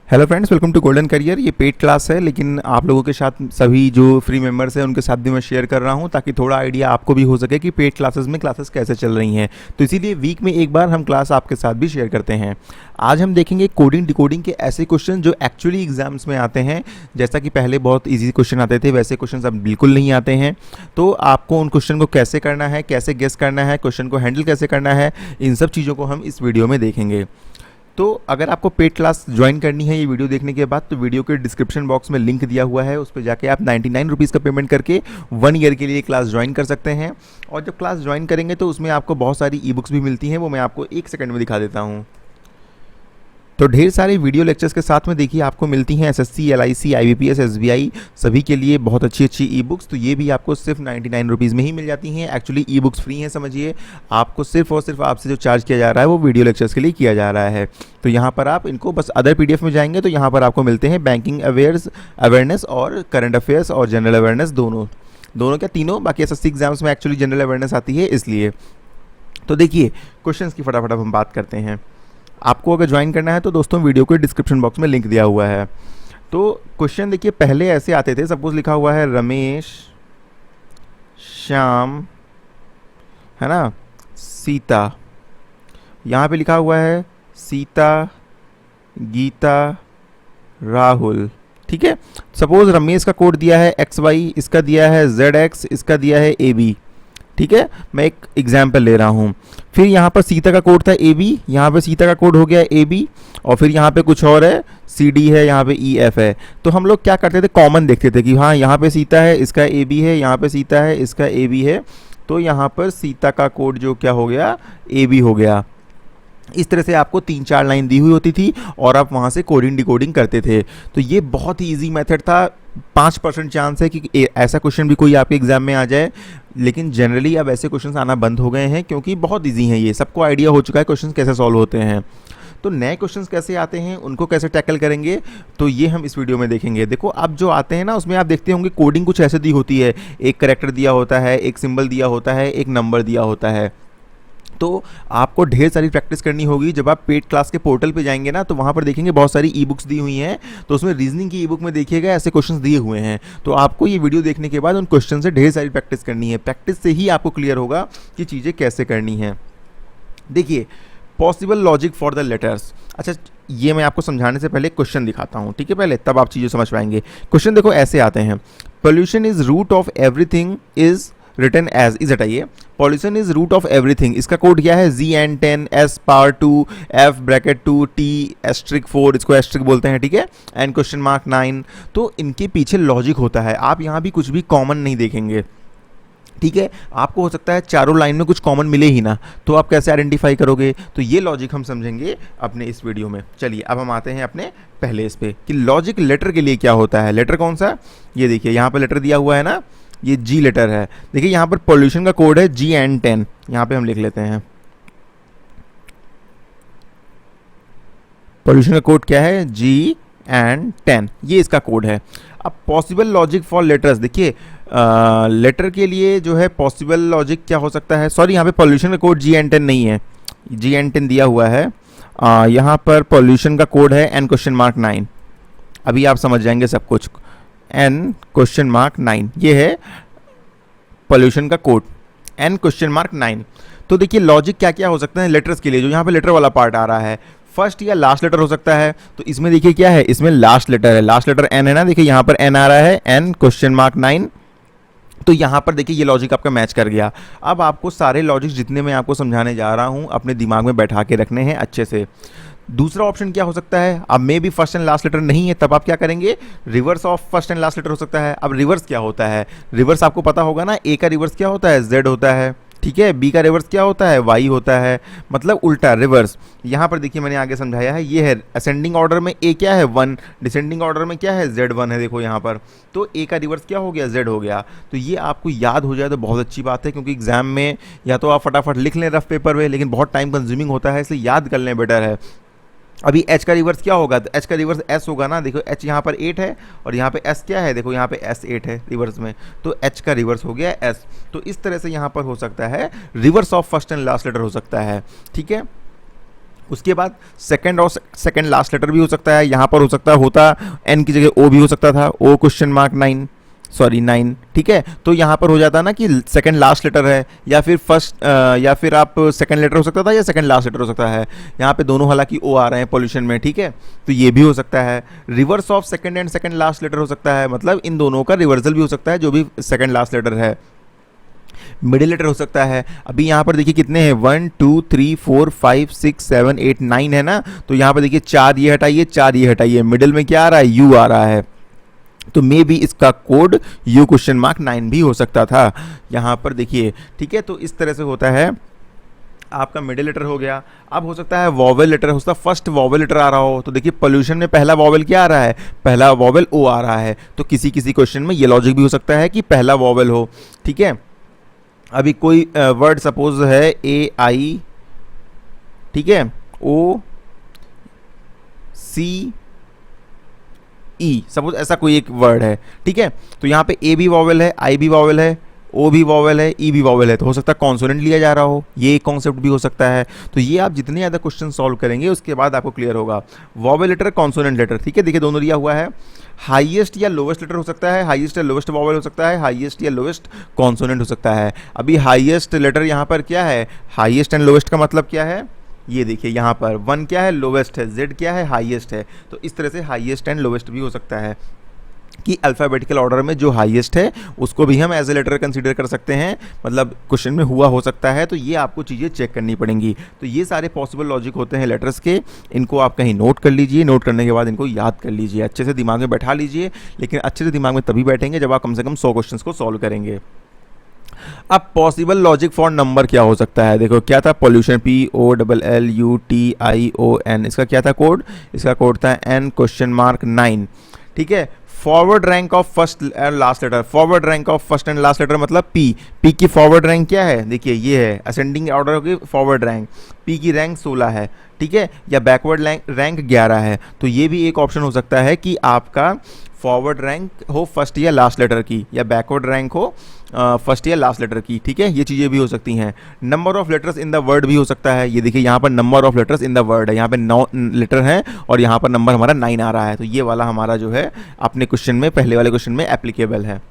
Hello friends, welcome to Golden Career. ये paid class है, लेकिन आप लोगों के साथ सभी जो फ्री मेंबर्स हैं उनके साथ भी मैं शेयर कर रहा हूँ ताकि थोड़ा आइडिया आपको भी हो सके कि पेड क्लासेस में क्लासेस कैसे चल रही हैं। तो इसीलिए वीक में एक बार हम क्लास आपके साथ भी शेयर करते हैं। आज हम देखेंगे कोडिंग डिकोडिंग के ऐसे क्वेश्चन जो एक्चुअली एग्जाम्स में आते हैं। जैसा कि पहले बहुत ईजी क्वेश्चन आते थे, वैसे क्वेश्चन अब बिल्कुल नहीं आते हैं। तो आपको उन क्वेश्चन को कैसे करना है, कैसे गेस करना है, क्वेश्चन को हैंडल कैसे करना है, इन सब चीज़ों को हम इस वीडियो में देखेंगे। तो अगर आपको पेड क्लास ज्वाइन करनी है ये वीडियो देखने के बाद, तो वीडियो के डिस्क्रिप्शन बॉक्स में लिंक दिया हुआ है, उस पर जाके आप 99 रुपीज़ का पेमेंट करके 1 ईयर के लिए क्लास ज्वाइन कर सकते हैं। और जब क्लास ज्वाइन करेंगे तो उसमें आपको बहुत सारी ई बुक्स भी मिलती हैं, वो मैं आपको 1 सेकंड में दिखा देता हूँ। तो ढेर सारे वीडियो लेक्चर्स के साथ में देखिए आपको मिलती हैं एसएससी, एलआईसी, आईबीपीएस, एसबीआई सभी के लिए बहुत अच्छी अच्छी ई बुक्स। तो ये भी आपको सिर्फ 99 रुपीज़ में ही मिल जाती हैं। एक्चुअली ई बुक्स फ्री हैं, समझिए। आपको सिर्फ और सिर्फ आपसे जो चार्ज किया जा रहा है वो वीडियो लेक्चर्स के लिए किया जा रहा है। तो यहाँ पर आप इनको बस अदर पीडीएफ में जाएंगे तो यहाँ पर आपको मिलते हैं बैंकिंग अवेयरनेस और करंट अफेयर्स और जनरल अवेयरनेस, दोनों क्या तीनों। बाकी एसएससी एग्जाम्स में एक्चुअली जनरल अवेयरनेस आती है, इसलिए। तो देखिए क्वेश्चंस की फटाफट हम बात करते हैं। आपको अगर ज्वाइन करना है तो दोस्तों वीडियो के डिस्क्रिप्शन बॉक्स में लिंक दिया हुआ है। तो क्वेश्चन देखिए पहले ऐसे आते थे, सपोज लिखा हुआ है रमेश, श्याम, है ना, सीता। यहाँ पे लिखा हुआ है सीता, गीता, राहुल। ठीक है। सपोज रमेश का कोड दिया है XY, इसका दिया है ZX, इसका दिया है AB। ठीक है, मैं एक एग्जाम्पल ले रहा हूँ। फिर यहाँ पर सीता का कोड था AB, यहाँ पे सीता का कोड हो गया AB, और फिर यहाँ पे कुछ और है, CD है, यहाँ पे EF है। तो हम लोग क्या करते थे, कॉमन देखते थे कि हाँ यहाँ पे सीता है, इसका AB है, यहाँ पे सीता है, इसका AB है, तो यहाँ पर सीता का कोड जो क्या हो गया, AB हो गया। इस तरह से आपको 3-4 लाइन दी हुई होती थी और आप वहाँ से कोडिंग डिकोडिंग करते थे। तो ये बहुत ही इजी मेथड था। 5% चांस है कि ऐसा क्वेश्चन भी कोई आपके एग्जाम में आ जाए, लेकिन जनरली अब ऐसे क्वेश्चंस आना बंद हो गए हैं क्योंकि बहुत इजी हैं। ये सबको आइडिया हो चुका है क्वेश्चंस कैसे सॉल्व होते हैं। तो नए क्वेश्चंस कैसे आते हैं, उनको कैसे टैकल करेंगे, तो ये हम इस वीडियो में देखेंगे। देखो अब जो आते हैं ना, उसमें आप देखते होंगे कोडिंग कुछ ऐसे दी होती है, एक कैरेक्टर दिया होता है, एक सिंबल दिया होता है, एक नंबर दिया होता है। तो आपको ढेर सारी प्रैक्टिस करनी होगी। जब आप पेड क्लास के पोर्टल पे जाएंगे ना, तो वहाँ पर देखेंगे बहुत सारी ई बुक्स दी हुई हैं। तो उसमें रीजनिंग की ई बुक में देखिएगा ऐसे क्वेश्चंस दिए हुए हैं। तो आपको ये वीडियो देखने के बाद उन क्वेश्चन से ढेर सारी प्रैक्टिस करनी है। प्रैक्टिस से ही आपको क्लियर होगा कि चीज़ें कैसे करनी है। देखिए possible logic for the letters. अच्छा, ये मैं आपको समझाने से पहले क्वेश्चन दिखाता हूँ, ठीक है, पहले, तब आप चीज़ें समझ पाएंगे। क्वेश्चन देखो ऐसे आते हैं, pollution is root of everything is written as. Is हटाइए, pollution is root of everything, इसका कोड क्या है, GN10 S power 2 F bracket 2 T asterisk 4, इसको एस्ट्रिक बोलते हैं, ठीक है, एंड क्वेश्चन मार्क 9। तो इनके पीछे लॉजिक होता है। आप यहाँ भी कुछ भी कॉमन नहीं देखेंगे, ठीक है। आपको हो सकता है चारों लाइन में कुछ कॉमन मिले ही ना, तो आप कैसे आइडेंटिफाई करोगे। तो ये लॉजिक हम समझेंगे अपने इस वीडियो में। चलिए अब हम आते हैं अपने पहले इस पे कि लॉजिक लेटर के लिए क्या होता है। लेटर कौन सा, ये देखिए यहाँ पर लेटर दिया हुआ है ना, ये G लेटर है। देखिए यहाँ पर पॉल्यूशन का कोड है GN10, यहाँ पे हम लिख लेते हैं पॉल्यूशन का कोड क्या है, GN10, ये इसका कोड है। अब पॉसिबल लॉजिक फॉर लेटर्स, देखिए लेटर के लिए जो है पॉसिबल लॉजिक क्या हो सकता है। सॉरी, यहाँ पे पॉल्यूशन का कोड GN10 नहीं है, GN10 दिया हुआ है। यहाँ पर पॉल्यूशन का कोड है N क्वेश्चन मार्क 9। अभी आप समझ जाएंगे सब कुछ। N क्वेश्चन मार्क 9, ये है पॉल्यूशन का कोड, N क्वेश्चन मार्क 9। तो देखिए लॉजिक क्या क्या हो सकते हैं लेटर्स के लिए। जो यहाँ पे लेटर वाला पार्ट आ रहा है, फर्स्ट या लास्ट लेटर हो सकता है। तो इसमें देखिए क्या है, इसमें लास्ट लेटर है, लास्ट लेटर N है ना, देखिए यहाँ पर N आ रहा है, N क्वेश्चन मार्क 9। तो यहाँ पर देखिए ये लॉजिक आपका मैच कर गया। अब आपको सारे लॉजिक जितने मैं आपको समझाने जा रहा हूँ अपने दिमाग में बैठा के रखने हैं अच्छे से। दूसरा ऑप्शन क्या हो सकता है, अब मे भी फर्स्ट एंड लास्ट लेटर नहीं है, तब आप क्या करेंगे, reverse of first and last letter हो सकता है। अब रिवर्स क्या होता है, रिवर्स आपको पता होगा ना, A का रिवर्स क्या होता है, Z होता है, ठीक है, B का रिवर्स क्या होता है, Y होता है, मतलब उल्टा रिवर्स। यहाँ पर देखिए मैंने आगे समझाया है, ये है असेंडिंग ऑर्डर में A क्या है 1, डिसेंडिंग ऑर्डर में क्या है Z1 है, देखो यहाँ पर। तो A का रिवर्स क्या हो गया, Z हो गया। तो ये आपको याद हो जाए तो बहुत अच्छी बात है, क्योंकि एग्जाम में या तो आप फटाफट लिख लें रफ पेपर में, लेकिन बहुत टाइम कंज्यूमिंग होता है, इसलिए याद कर लें बेटर है। अभी H का रिवर्स क्या होगा, तो H का रिवर्स S होगा ना, देखो H यहाँ पर 8 है और यहाँ पे S क्या है, देखो यहाँ पे S 8 है रिवर्स में, तो H का रिवर्स हो गया S। तो इस तरह से यहाँ पर हो सकता है reverse of first and last letter हो सकता है, ठीक है। उसके बाद सेकंड और सेकंड लास्ट लेटर भी हो सकता है, यहाँ पर हो सकता होता एन की जगह ओ भी हो सकता था, ओ क्वेश्चन मार्क 9, ठीक है। तो यहाँ पर हो जाता ना कि सेकंड लास्ट लेटर है, या फिर फर्स्ट या फिर आप सेकंड लेटर हो सकता था या सेकंड लास्ट लेटर हो सकता है। यहाँ पे दोनों हालांकि ओ आ रहे हैं पॉल्यूशन में, ठीक है, तो ये भी हो सकता है। Reverse of second and second last letter हो सकता है, मतलब इन दोनों का रिवर्सल भी हो सकता है जो भी सेकंड लास्ट लेटर है। मिडिल लेटर हो सकता है। अभी यहाँ पर देखिए कितने हैं, 1 2 3 4 5 6 7 8 9 है ना, तो यहाँ पर देखिए 4 ये हटाइए, 4 ये हटाइए, मिडिल में क्या आ रहा है, यू आ रहा है, तो मे बी इसका कोड यू क्वेश्चन मार्क 9 भी हो सकता था। यहाँ पर देखिए, ठीक है, तो इस तरह से होता है। आपका मिडिल लेटर हो गया। अब हो सकता है वॉवेल लेटर, हो सकता है फर्स्ट वॉवेल लेटर आ रहा हो, तो देखिए पोल्यूशन में पहला वॉवेल क्या आ रहा है, पहला वॉवेल ओ आ रहा है, तो किसी किसी क्वेश्चन में ये लॉजिक भी हो सकता है कि पहला वॉवेल हो, ठीक है। अभी कोई वर्ड सपोज है ए आई, ठीक है, ओ सी ई, सपोज ऐसा कोई एक वर्ड है, ठीक है, तो यहाँ पे ए भी वॉवेल है, आई भी वॉवेल है, ओ भी वॉवेल है, ई भी वॉवेल है, तो हो सकता है कॉन्सोनेंट लिया जा रहा हो, ये एक कॉन्सेप्ट भी हो सकता है। तो ये आप जितने ज़्यादा क्वेश्चन सॉल्व करेंगे उसके बाद आपको क्लियर होगा। वॉवेल लेटर, कॉन्सोनेंट लेटर, ठीक है, देखिए दोनों दिया हुआ है। हाईएस्ट या लोवेस्ट लेटर हो सकता है, हाईएस्ट या लोवेस्ट वॉवेल हो सकता है, हाईएस्ट या लोवेस्ट कॉन्सोनेंट हो सकता है। अभी हाईएस्ट लेटर यहाँ पर क्या है, हाईएस्ट एंड लोवेस्ट का मतलब क्या है, ये देखिए यहाँ पर 1 क्या है, लोवेस्ट है, Z क्या है, हाईएस्ट है, तो इस तरह से हाईएस्ट एंड लोवेस्ट भी हो सकता है कि अल्फ़ाबेटिकल ऑर्डर में जो हाईएस्ट है उसको भी हम एज ए लेटर कंसीडर कर सकते हैं, मतलब क्वेश्चन में हुआ हो सकता है। तो ये आपको चीज़ें चेक करनी पड़ेंगी। तो ये सारे पॉसिबल लॉजिक होते हैं लेटर्स के, इनको आप कहीं नोट कर लीजिए, नोट करने के बाद इनको याद कर लीजिए, अच्छे से दिमाग में बैठा लीजिए। लेकिन अच्छे से दिमाग में तभी बैठेंगे जब आप कम से कम 100 क्वेश्चन को सॉल्व करेंगे। अब पॉसिबल लॉजिक फॉर नंबर क्या हो सकता है, देखो क्या था, पॉल्यूशन POLLUTION, इसका क्या था कोड, इसका कोड था N क्वेश्चन मार्क 9, ठीक है। Forward rank of first and last letter, forward rank of first and last letter मतलब P की फॉरवर्ड रैंक क्या है, देखिए ये है असेंडिंग ऑर्डर की फॉरवर्ड रैंक, P की रैंक 16 है, ठीक है, या बैकवर्ड रैंक 11 है। तो ये भी एक ऑप्शन हो सकता है कि आपका फॉरवर्ड रैंक हो फर्स्ट या लास्ट लेटर की, या बैकवर्ड रैंक हो फर्स्ट या लास्ट लेटर की, ठीक है, ये चीज़ें भी हो सकती हैं। Number of letters in the word भी हो सकता है, ये देखिए यहाँ पर number of letters in the word है, यहाँ पे 9 लेटर हैं और यहाँ पर नंबर हमारा 9 आ रहा है, तो ये वाला हमारा जो है अपने क्वेश्चन में, पहले वाले क्वेश्चन में एप्लीकेबल है।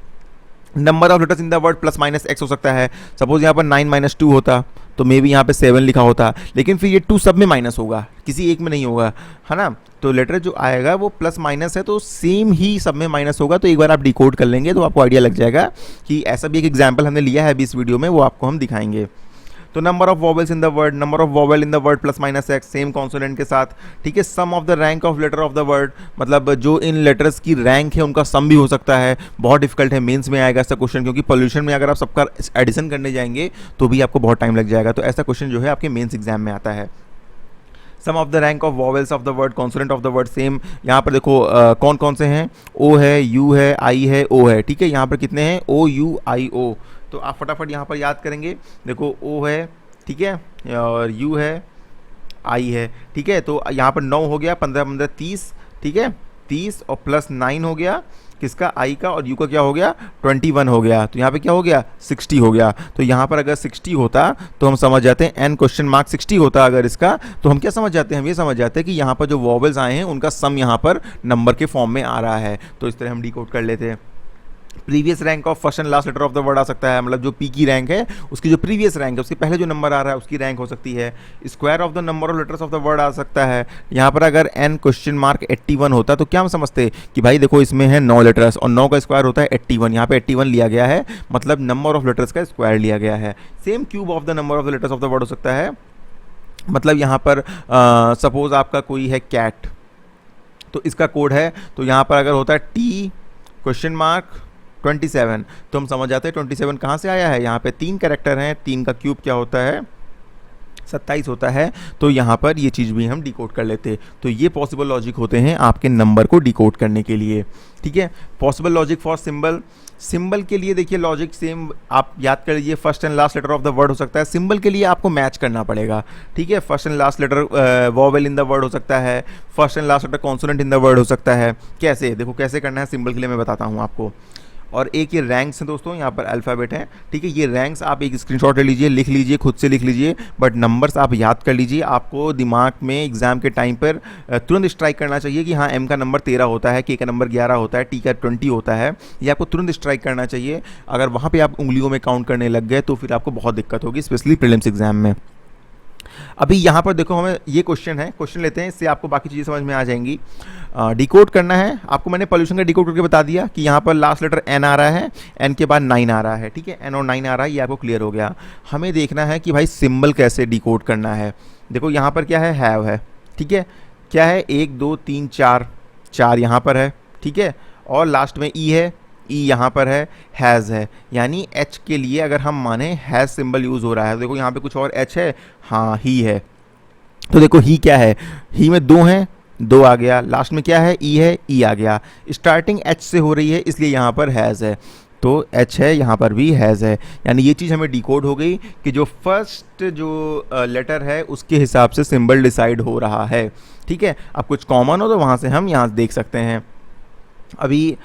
Number of letters in the word plus minus x हो सकता है, सपोज यहाँ पर 9 - 2 होता तो मे बी यहाँ पे 7 लिखा होता, लेकिन फिर ये 2 सब में माइनस होगा, किसी एक में नहीं होगा, है ना। तो लेटर जो आएगा वो प्लस माइनस है, तो सेम ही सब में माइनस होगा। तो एक बार आप डिकोड कर लेंगे तो आपको आइडिया लग जाएगा कि ऐसा भी एक एग्जाम्पल हमने लिया है अभी इस वीडियो में, वो आपको हम दिखाएंगे। तो number of vowels in the word, number of vowel in the word plus minus x, same consonant के साथ, ठीक है। Sum of the rank of letter of the word, मतलब जो इन लेटर्स की रैंक है उनका सम भी हो सकता है। बहुत डिफिकल्ट है, मेंस में आएगा ऐसा क्वेश्चन, क्योंकि पॉल्यूशन में अगर आप सबका एडिशन करने जाएंगे तो भी आपको बहुत टाइम लग जाएगा। तो ऐसा क्वेश्चन जो है आपके मेंस एग्जाम में आता है। Sum of the rank of vowels of the word, consonant of the word, same. यहाँ पर देखो कौन कौन से हैं, ओ है, यू है, आई है, ओ है, ठीक है। यहाँ पर कितने हैं, OUIO, तो आप फटाफट यहाँ पर याद करेंगे। देखो ओ है, ठीक है, और यू है, आई है, ठीक है। तो यहाँ पर 9 हो गया, 15 15 30, ठीक है, 30 और प्लस 9 हो गया किसका, आई का, और यू का क्या हो गया, 21 हो गया। तो यहाँ पे क्या हो गया, 60 हो गया। तो यहाँ पर अगर 60 होता तो हम समझ जाते हैं, N क्वेश्चन मार्क 60 होता अगर इसका, तो हम क्या समझ जाते हैं, हम ये समझ जाते हैं कि यहाँ पर जो वॉवेल्स आए हैं उनका सम यहाँ पर नंबर के फॉर्म में आ रहा है। तो इस तरह हम डिकोड कर लेते हैं। Previous rank of first and last letter of the word आ सकता है, मतलब जो P की रैंक है उसकी जो प्रीवियस रैंक है, उसके पहले जो नंबर आ रहा है उसकी रैंक हो सकती है। Square of the number of letters of the word आ सकता है। यहाँ पर अगर N क्वेश्चन मार्क 81 होता तो क्या हम समझते कि भाई देखो इसमें है 9 लेटर्स और 9 का स्क्वायर होता है 81, यहाँ पे 81 लिया गया है, मतलब नंबर ऑफ लेटर्स का स्क्वायर लिया गया है। Same cube of the number of the letters of the word हो सकता है, मतलब यहाँ पर सपोज आपका कोई है कैट, तो इसका कोड है, तो यहाँ पर अगर होता है T क्वेश्चन मार्क 27, तो हम समझ जाते हैं 27 कहाँ से आया है, यहाँ पे 3 कैरेक्टर हैं, 3 का क्यूब क्या होता है, 27 होता है। तो यहाँ पर ये चीज़ भी हम डिकोड कर लेते। तो ये पॉसिबल लॉजिक होते हैं आपके नंबर को डिकोड करने के लिए, ठीक है। Possible logic for symbol, symbol के लिए देखिए लॉजिक सेम आप याद कर लीजिए, first and last letter of the word हो सकता है। सिंबल के लिए आपको मैच करना पड़ेगा, ठीक है। First and last letter vowel in the word हो सकता है, first and last letter consonant in the word हो सकता है। कैसे, देखो कैसे करना है सिंबल के लिए मैं बताता हूँ आपको। और एक ये रैंक्स हैं दोस्तों, यहाँ पर अल्फ़ाबेट हैं, ठीक है। ये रैंक्स आप एक स्क्रीनशॉट ले लीजिए, लिख लीजिए, खुद से लिख लीजिए, बट नंबर्स आप याद कर लीजिए। आपको दिमाग में एग्जाम के टाइम पर तुरंत स्ट्राइक करना चाहिए कि हाँ एम का नंबर 13 होता है, के का नंबर 11 होता है, टी का 20 होता है, ये आपको तुरंत स्ट्राइक करना चाहिए। अगर वहाँ पर आप उंगलियों में काउंट करने लग गए तो फिर आपको बहुत दिक्कत होगी, स्पेशली प्रीलिम्स एग्जाम में। अभी यहाँ पर देखो, हमें ये क्वेश्चन है, क्वेश्चन लेते हैं, इससे आपको बाकी चीज़ें समझ में आ जाएंगी। डिकोड करना है आपको, मैंने पॉल्यूशन का डिकोड करके बता दिया कि यहाँ पर लास्ट लेटर एन आ रहा है, एन के बाद 9 आ रहा है, ठीक है, एन और 9 आ रहा है, ये आपको क्लियर हो गया। हमें देखना है कि भाई सिंबल कैसे डिकोड करना है। देखो यहाँ पर क्या है, हैव है, ठीक है, क्या है 1 2 3 4, 4 यहाँ पर है, ठीक है, और लास्ट में ई है, ई यहाँ पर है, हैज़ है, यानी एच के लिए अगर हम माने हैज़ सिंबल यूज़ हो रहा है। तो देखो यहाँ पे कुछ और एच है, हाँ ही है, तो देखो ही क्या है, ही में 2 हैं, 2 आ गया, लास्ट में क्या है, ई है, ई आ गया, स्टार्टिंग एच से हो रही है इसलिए यहाँ पर हैज़ है, तो एच है, यहाँ पर भी हैज़ है, यानी ये चीज़ हमें डिकोड हो गई कि जो फर्स्ट जो लेटर है उसके हिसाब से सिंबल डिसाइड हो रहा है, ठीक है। अब कुछ कॉमन हो तो वहाँ से हम यहाँ देख सकते हैं। अभी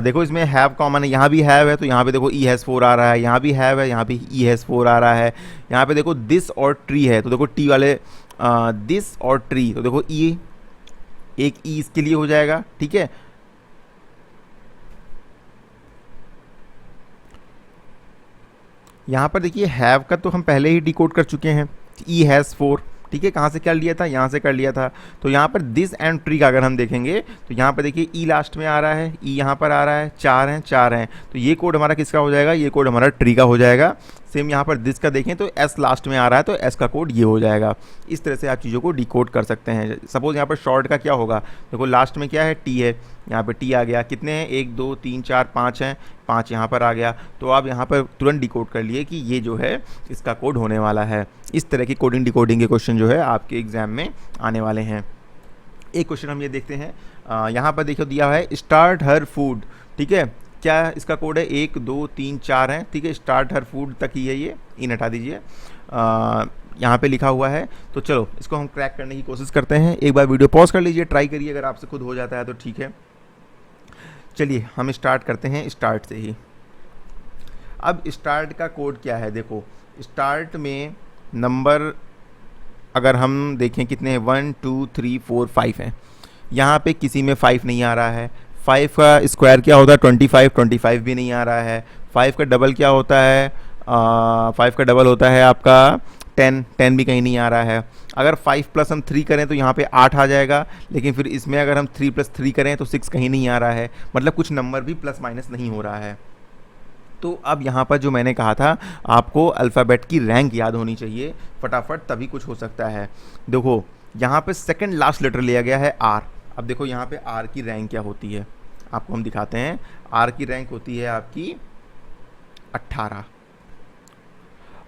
देखो इसमें हैव कॉमन है, यहाँ भी हैव है, तो यहाँ पे देखो ई हैज़ 4 आ रहा है, यहाँ भी हैव है, यहाँ भी ई हैज़ 4 आ रहा है, यहाँ पे देखो दिस और ट्री है, तो देखो टी वाले दिस और ट्री, तो देखो ई, एक ई इसके लिए हो जाएगा, ठीक है। यहाँ पर देखिए हैव का तो हम पहले ही डिकोड कर चुके हैं, ई हैज़ 4, ठीक है, कहाँ से कर लिया था, यहाँ से कर लिया था। तो यहाँ पर दिस एंड ट्री का अगर हम देखेंगे तो यहाँ पर देखिए ई लास्ट में आ रहा है, ई यहाँ पर आ रहा है, 4 हैं 4 हैं, तो ये कोड हमारा किसका हो जाएगा, ये कोड हमारा ट्री का हो जाएगा। सेम यहाँ पर दिस का देखें तो एस लास्ट में आ रहा है, तो एस का कोड ये हो जाएगा। इस तरह से आप चीज़ों को डिकोड कर सकते हैं। सपोज यहाँ पर शॉर्ट का क्या होगा, देखो लास्ट में क्या है, टी है, यहाँ पर टी आ गया, कितने हैं 1 2 3 4 5 हैं, 5 यहाँ पर आ गया, तो आप यहाँ पर तुरंत डिकोड कर लिए कि ये जो है इसका कोड होने वाला है। इस तरह की कोडिंग डिकोडिंग के क्वेश्चन जो है आपके एग्जाम में आने वाले हैं। एक क्वेश्चन हम ये देखते हैं, यहाँ पर देखो दिया है स्टार्ट हर फूड, ठीक है, क्या इसका कोड है 1 2 3 4 हैं, ठीक है, स्टार्ट हर फूड तक ही है, ये इन हटा दीजिए, यहाँ पे लिखा हुआ है। तो चलो इसको हम क्रैक करने की कोशिश करते हैं। एक बार वीडियो पॉज कर लीजिए, ट्राई करिए, अगर आपसे खुद हो जाता है तो ठीक है। चलिए हम स्टार्ट करते हैं स्टार्ट से ही। अब स्टार्ट का कोड क्या है, देखो स्टार्ट में नंबर अगर हम देखें कितने हैं, 1 2 3 4 5 हैं, यहाँ पे किसी में 5 नहीं आ रहा है। 5 का स्क्वायर क्या होता है 25, 25 भी नहीं आ रहा है। 5 का डबल क्या होता है, 5 का डबल होता है आपका 10, 10 भी कहीं नहीं आ रहा है। अगर 5 प्लस हम 3 करें तो यहाँ पे 8 आ जाएगा, लेकिन फिर इसमें अगर हम 3 + 3 करें तो 6 कहीं नहीं आ रहा है, मतलब कुछ नंबर भी प्लस माइनस नहीं हो रहा है। तो अब यहाँ पर जो मैंने कहा था आपको अल्फ़ाबेट की रैंक याद होनी चाहिए फटाफट, तभी कुछ हो सकता है। देखो यहाँ पे सेकंड लास्ट लेटर लिया गया है आर। अब देखो यहाँ पे आर की रैंक क्या होती है, आपको हम दिखाते हैं। आर की रैंक होती है आपकी 18।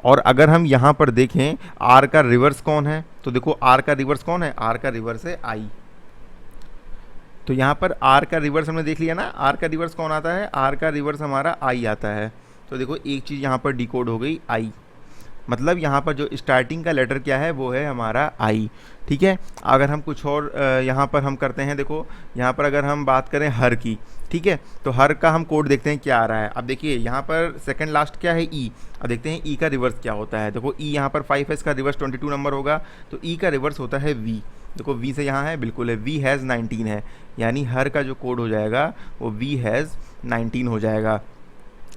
और अगर हम यहाँ पर देखें आर का रिवर्स कौन है, तो देखो आर का रिवर्स कौन है, आर का रिवर्स है आई। तो यहाँ पर आर का रिवर्स हमने देख लिया ना, आर का रिवर्स कौन आता है, आर का रिवर्स हमारा आई आता है। तो देखो एक चीज़ यहाँ पर डिकोड हो गई आई, मतलब यहाँ पर जो स्टार्टिंग का लेटर क्या है वो है हमारा आई, ठीक है। अगर हम कुछ और यहाँ पर हम करते हैं, देखो यहाँ पर अगर हम बात करें हर की, ठीक है, तो हर का हम कोड देखते हैं क्या आ रहा है। अब देखिए यहाँ पर सेकंड लास्ट क्या है ई, अब देखते हैं ई का रिवर्स क्या होता है। देखो ई यहाँ पर 5 है, इसका रिवर्स 22 नंबर होगा, तो ई का रिवर्स होता है वी। देखो वी से यहाँ है, बिल्कुल है, वी हैज़ 19 है, यानी हर का जो कोड हो जाएगा वो वी हैज़ 19 हो जाएगा।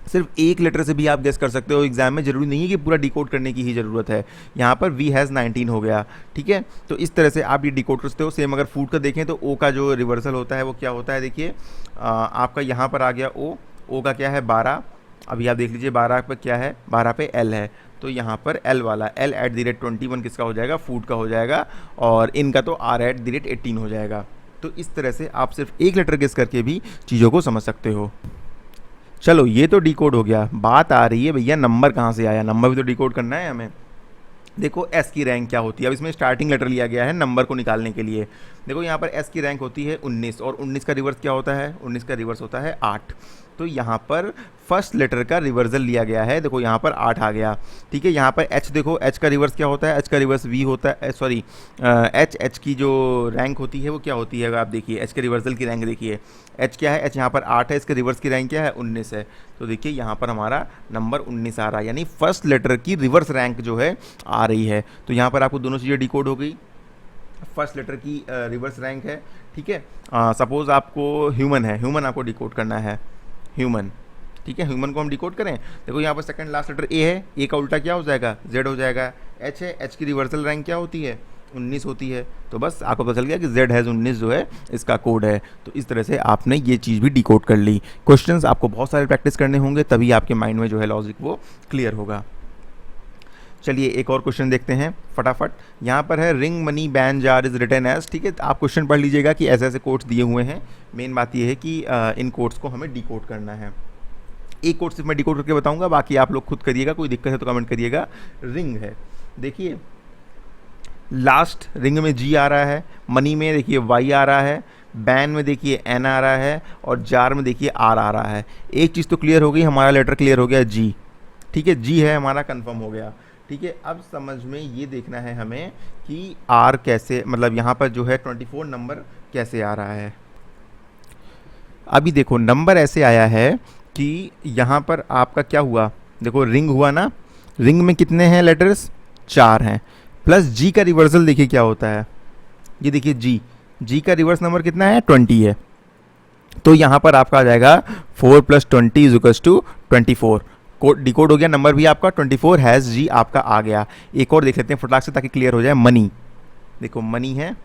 सिर्फ एक लेटर से भी आप गेस कर सकते हो एग्जाम में, जरूरी नहीं है कि पूरा डिकोड करने की ही ज़रूरत है। यहाँ पर वी हैज़ 19 हो गया, ठीक है। तो इस तरह से आप ये डिकोड करते हो। सेम अगर फूड का देखें तो ओ का जो रिवर्सल होता है वो क्या होता है, देखिए आपका यहाँ पर आ गया ओ का क्या है 12। अभी आप देख लीजिए 12 पर क्या है, 12 पे एल है, तो यहाँ पर एल वाला एल @21 किसका हो जाएगा, फूड का हो जाएगा, और इनका तो आर @18 हो जाएगा। तो इस तरह से आप सिर्फ एक लेटर गेस करके भी चीज़ों को समझ सकते हो। चलो ये तो डिकोड हो गया, बात आ रही है भैया नंबर कहाँ से आया, नंबर भी तो डिकोड करना है हमें। देखो एस की रैंक क्या होती है, अब इसमें स्टार्टिंग लेटर लिया गया है नंबर को निकालने के लिए। देखो यहाँ पर एस की रैंक होती है 19, और 19 का रिवर्स क्या होता है, 19 का रिवर्स होता है 8। तो यहाँ पर फर्स्ट लेटर का रिवर्सल लिया गया है। देखो यहाँ पर 8 आ गया, ठीक है। यहाँ पर एच देखो, एच का रिवर्स क्या होता है, एच का रिवर्स वी होता है, सॉरी एच की जो रैंक होती है वो क्या होती है, आप देखिए एच के रिवर्सल की रैंक देखिए, एच क्या है, एच यहाँ पर 8 है, इसके रिवर्स की रैंक क्या है 19 है। तो देखिए यहाँ पर हमारा नंबर 19 आ रहा है, यानी फर्स्ट लेटर की रिवर्स रैंक जो है आ रही है। तो यहाँ पर आपको दोनों चीज़ें डिकोड हो गई, फर्स्ट लेटर की रिवर्स रैंक है, ठीक है। सपोज आपको ह्यूमन है, ह्यूमन आपको डिकोड करना है, ह्यूमन, ठीक है। ह्यूमन को हम डिकोड करें, देखो यहाँ पर सेकंड लास्ट लेटर ए है, ए का उल्टा क्या हो जाएगा, जेड हो जाएगा। एच है, एच की रिवर्सल रैंक क्या होती है 19 होती है। तो बस आपको पता चल गया कि जेड हैज़ 19 जो है इसका कोड है। तो इस तरह से आपने ये चीज़ भी डिकोड कर ली। क्वेश्चंस आपको बहुत सारे प्रैक्टिस करने होंगे, तभी आपके माइंड में जो है लॉजिक वो क्लियर होगा। चलिए एक और क्वेश्चन देखते हैं फटाफट। यहाँ पर है ring money ban jar is written as, ठीक है। आप क्वेश्चन पढ़ लीजिएगा कि ऐसे ऐसे कोड्स दिए हुए हैं। मेन बात यह है कि इन कोड्स को हमें डिकोड करना है। एक कोड सिर्फ मैं डिकोड करके बताऊंगा, बाकी आप लोग खुद करिएगा, कोई दिक्कत है तो कमेंट करिएगा। रिंग है, देखिए लास्ट रिंग में जी आ रहा है, मनी में देखिए वाई आ रहा है, बैन में देखिए एन आ रहा है, और जार में देखिए आर आ रहा है। एक चीज़ तो क्लियर हो गई, हमारा लेटर क्लियर हो गया जी, ठीक है। जी है हमारा कंफर्म हो गया, ठीक है। अब समझ में ये देखना है हमें कि आर कैसे, मतलब यहाँ पर जो है 24 नंबर कैसे आ रहा है। अभी देखो नंबर ऐसे आया है कि यहाँ पर आपका क्या हुआ, देखो रिंग हुआ ना, रिंग में कितने हैं लेटर्स 4 हैं, प्लस जी का रिवर्सल देखिए क्या होता है, ये देखिए जी का रिवर्स नंबर कितना है 20 है। तो यहाँ पर आपका आ जाएगा 4 + 20 = 24। कोड डिकोड हो गया, नंबर भी आपका 24 हैज़ जी आपका आ गया। एक और देख लेते हैं फटाक से ताकि क्लियर हो जाए। मनी, देखो मनी है,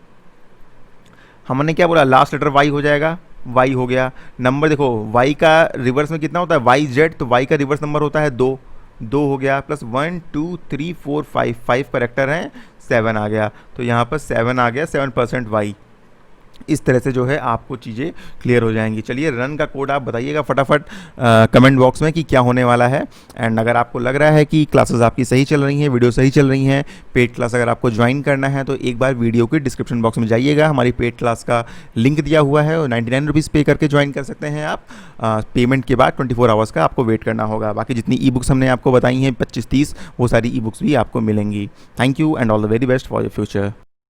हमने क्या बोला लास्ट लेटर वाई हो जाएगा, वाई हो गया। नंबर देखो वाई का रिवर्स में कितना होता है वाई जेड, तो वाई का रिवर्स नंबर होता है 2 हो गया, प्लस 1 2 3 4 5 करेक्टर हैं, 7 आ गया। तो यहाँ पर 7 आ गया, 7% वाई। इस तरह से जो है आपको चीज़ें क्लियर हो जाएंगी। चलिए रन का कोड आप बताइएगा फटाफट कमेंट बॉक्स में कि क्या होने वाला है। एंड अगर आपको लग रहा है कि क्लासेस आपकी सही चल रही हैं, वीडियो सही चल रही हैं, पेड क्लास अगर आपको ज्वाइन करना है तो एक बार वीडियो के डिस्क्रिप्शन बॉक्स में जाइएगा, हमारी पेड क्लास का लिंक दिया हुआ है और 99 रुपीज़ पे करके ज्वाइन कर सकते हैं आप। पेमेंट के बाद 24 आवर्स का आपको वेट करना होगा। बाकी जितनी ई बुक्स हमने आपको बताई हैं 25-30, वो सारी ई बुक्स भी आपको मिलेंगी। Thank you and all the very best for your future.